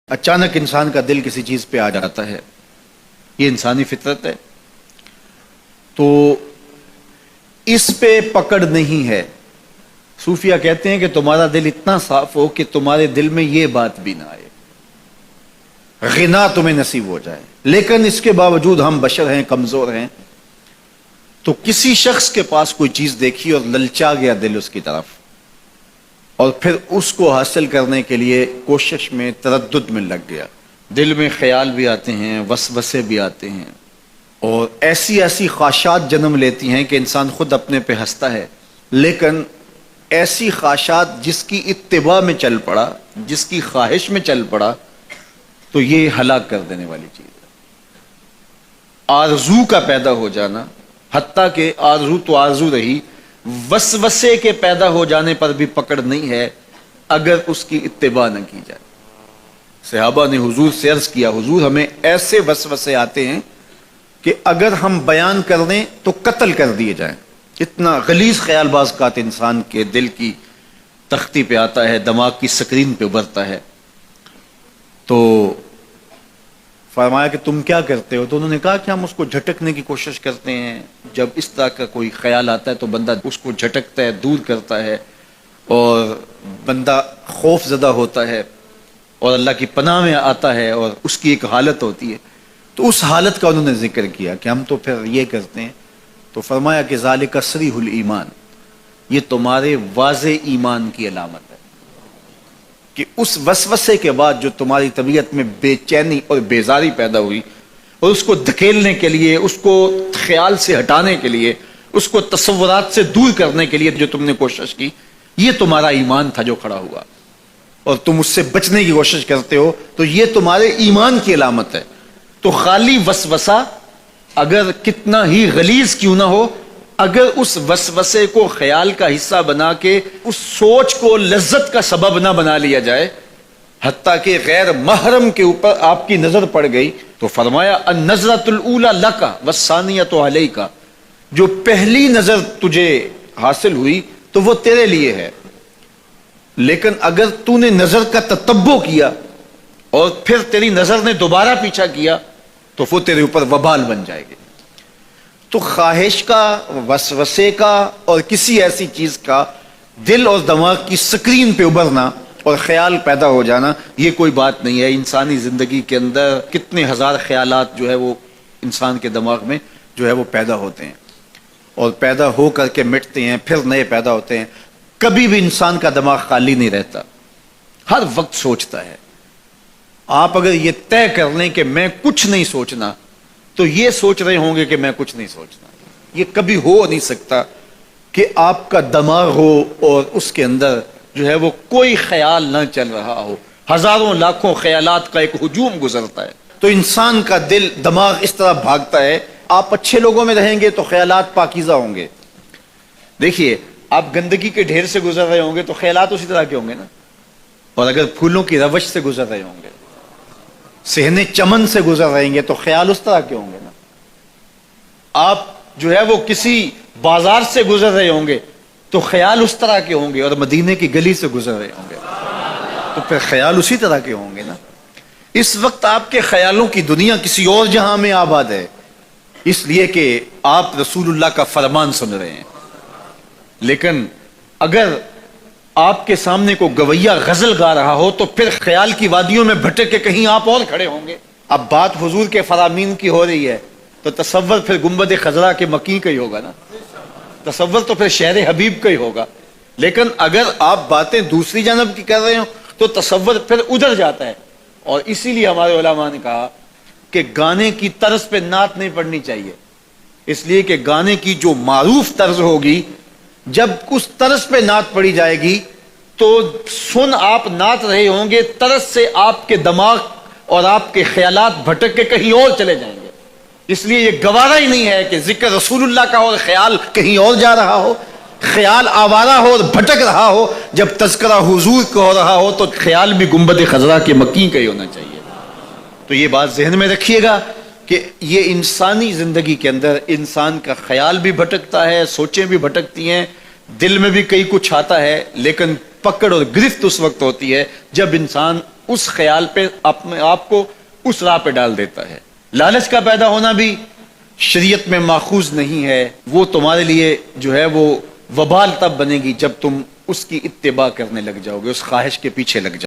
اچانک انسان کا دل کسی چیز پہ آ جاتا ہے، یہ انسانی فطرت ہے، تو اس پہ پکڑ نہیں ہے۔ صوفیہ کہتے ہیں کہ تمہارا دل اتنا صاف ہو کہ تمہارے دل میں یہ بات بھی نہ آئے، غنا تمہیں نصیب ہو جائے، لیکن اس کے باوجود ہم بشر ہیں، کمزور ہیں، تو کسی شخص کے پاس کوئی چیز دیکھی اور للچا گیا دل اس کی طرف، اور پھر اس کو حاصل کرنے کے لیے کوشش میں، تردد میں لگ گیا۔ دل میں خیال بھی آتے ہیں، وسوسے بھی آتے ہیں، اور ایسی ایسی خواہشات جنم لیتی ہیں کہ انسان خود اپنے پہ ہنستا ہے، لیکن ایسی خواہشات جس کی اتباع میں چل پڑا، جس کی خواہش میں چل پڑا، تو یہ ہلاک کر دینے والی چیز ہے۔ آرزو کا پیدا ہو جانا، حتیٰ کہ آرزو تو آرزو رہی، وسوسے کے پیدا ہو جانے پر بھی پکڑ نہیں ہے اگر اس کی اتباع نہ کی جائے۔ صحابہ نے حضور سے عرض کیا، حضور ہمیں ایسے وسوسے آتے ہیں کہ اگر ہم بیان کر دیں تو قتل کر دیے جائیں۔ اتنا غلیظ خیال باز کا انسان کے دل کی تختی پہ آتا ہے، دماغ کی سکرین پہ ابھرتا ہے۔ تو فرمایا کہ تم کیا کرتے ہو؟ تو انہوں نے کہا کہ ہم اس کو جھٹکنے کی کوشش کرتے ہیں، جب اس طرح کا کوئی خیال آتا ہے تو بندہ اس کو جھٹکتا ہے، دور کرتا ہے، اور بندہ خوف زدہ ہوتا ہے اور اللہ کی پناہ میں آتا ہے، اور اس کی ایک حالت ہوتی ہے۔ تو اس حالت کا انہوں نے ذکر کیا کہ ہم تو پھر یہ کرتے ہیں۔ تو فرمایا کہ ذالک صریح الایمان، یہ تمہارے واضح ایمان کی علامت ہے کہ اس وسوسے کے بعد جو تمہاری طبیعت میں بے چینی اور بیزاری پیدا ہوئی، اور اس کو دھکیلنے کے لیے، اس کو خیال سے ہٹانے کے لیے، اس کو تصورات سے دور کرنے کے لیے جو تم نے کوشش کی، یہ تمہارا ایمان تھا جو کھڑا ہوا، اور تم اس سے بچنے کی کوشش کرتے ہو، تو یہ تمہارے ایمان کی علامت ہے۔ تو خالی وسوسہ اگر کتنا ہی غلیظ کیوں نہ ہو، اگر اس وسوسے کو خیال کا حصہ بنا کے اس سوچ کو لذت کا سبب نہ بنا لیا جائے، حتیٰ کہ غیر محرم کے اوپر آپ کی نظر پڑ گئی، تو فرمایا النظرۃ الاولی لک والثانیۃ علیک، جو پہلی نظر تجھے حاصل ہوئی تو وہ تیرے لیے ہے، لیکن اگر تو نے نظر کا تتبع کیا اور پھر تیری نظر نے دوبارہ پیچھا کیا تو وہ تیرے اوپر وبال بن جائے گی۔ تو خواہش کا، وسوسے کا، اور کسی ایسی چیز کا دل اور دماغ کی سکرین پہ ابھرنا اور خیال پیدا ہو جانا، یہ کوئی بات نہیں ہے۔ انسانی زندگی کے اندر کتنے ہزار خیالات جو ہے وہ انسان کے دماغ میں جو ہے وہ پیدا ہوتے ہیں، اور پیدا ہو کر کے مٹتے ہیں، پھر نئے پیدا ہوتے ہیں۔ کبھی بھی انسان کا دماغ خالی نہیں رہتا، ہر وقت سوچتا ہے۔ آپ اگر یہ طے کر لیں کہ میں کچھ نہیں سوچنا، تو یہ سوچ رہے ہوں گے کہ میں کچھ نہیں سوچنا۔ یہ کبھی ہو نہیں سکتا کہ آپ کا دماغ ہو اور اس کے اندر جو ہے وہ کوئی خیال نہ چل رہا ہو۔ ہزاروں لاکھوں خیالات کا ایک ہجوم گزرتا ہے، تو انسان کا دل، دماغ اس طرح بھاگتا ہے۔ آپ اچھے لوگوں میں رہیں گے تو خیالات پاکیزہ ہوں گے۔ دیکھیے، آپ گندگی کے ڈھیر سے گزر رہے ہوں گے تو خیالات اسی طرح کے ہوں گے نا، اور اگر پھولوں کی روش سے گزر رہے ہوں گے، صحن چمن سے گزر رہیں گے تو خیال اس طرح کے ہوں گے نا۔ آپ جو ہے وہ کسی بازار سے گزر رہے ہوں گے تو خیال اس طرح کے ہوں گے، اور مدینے کی گلی سے گزر رہے ہوں گے تو پھر خیال اسی طرح کے ہوں گے نا۔ اس وقت آپ کے خیالوں کی دنیا کسی اور جہاں میں آباد ہے، اس لیے کہ آپ رسول اللہ کا فرمان سن رہے ہیں۔ لیکن اگر آپ کے سامنے کو گویا غزل گا رہا ہو تو پھر خیال کی وادیوں میں بھٹک کے کہیں آپ اور کھڑے ہوں گے۔ اب بات حضور کے فرامین کی ہو رہی ہے تو تصور پھر گنبد خضرا کے مکی کا ہی ہوگا نا، تصور تو پھر شہر حبیب کا ہی ہوگا۔ لیکن اگر آپ باتیں دوسری جانب کی کر رہے ہوں تو تصور پھر ادھر جاتا ہے، اور اسی لیے ہمارے علماء نے کہا کہ گانے کی طرز پہ نعت نہیں پڑھنی چاہیے، اس لیے کہ گانے کی جو معروف طرز ہوگی، جب اس طرز پہ نعت پڑھی جائے گی تو سن آپ نعت رہے ہوں گے، طرز سے آپ کے دماغ اور آپ کے خیالات بھٹک کے کہیں اور چلے جائیں گے۔ اس لیے یہ گوارا ہی نہیں ہے کہ ذکر رسول اللہ کا اور خیال کہیں اور جا رہا ہو، خیال آوارہ ہو اور بھٹک رہا ہو۔ جب تذکرہ حضور کا ہو رہا ہو تو خیال بھی گنبد خضرا کے مکی کا ہی ہونا چاہیے۔ تو یہ بات ذہن میں رکھیے گا کہ یہ انسانی زندگی کے اندر انسان کا خیال بھی بھٹکتا ہے، سوچیں بھی بھٹکتی ہیں، دل میں بھی کئی کچھ آتا ہے، لیکن پکڑ اور گرفت اس وقت ہوتی ہے جب انسان اس خیال پہ اپنے آپ کو اس راہ پہ ڈال دیتا ہے. لالچ کا پیدا ہونا بھی شریعت میں ماخوذ نہیں ہے. وہ تمہارے لیے جو ہے وہ وبال تب بنے گی جب تم اس کی اتباع کرنے لگ جاؤ گے, اس خواہش کے پیچھے لگ جاؤ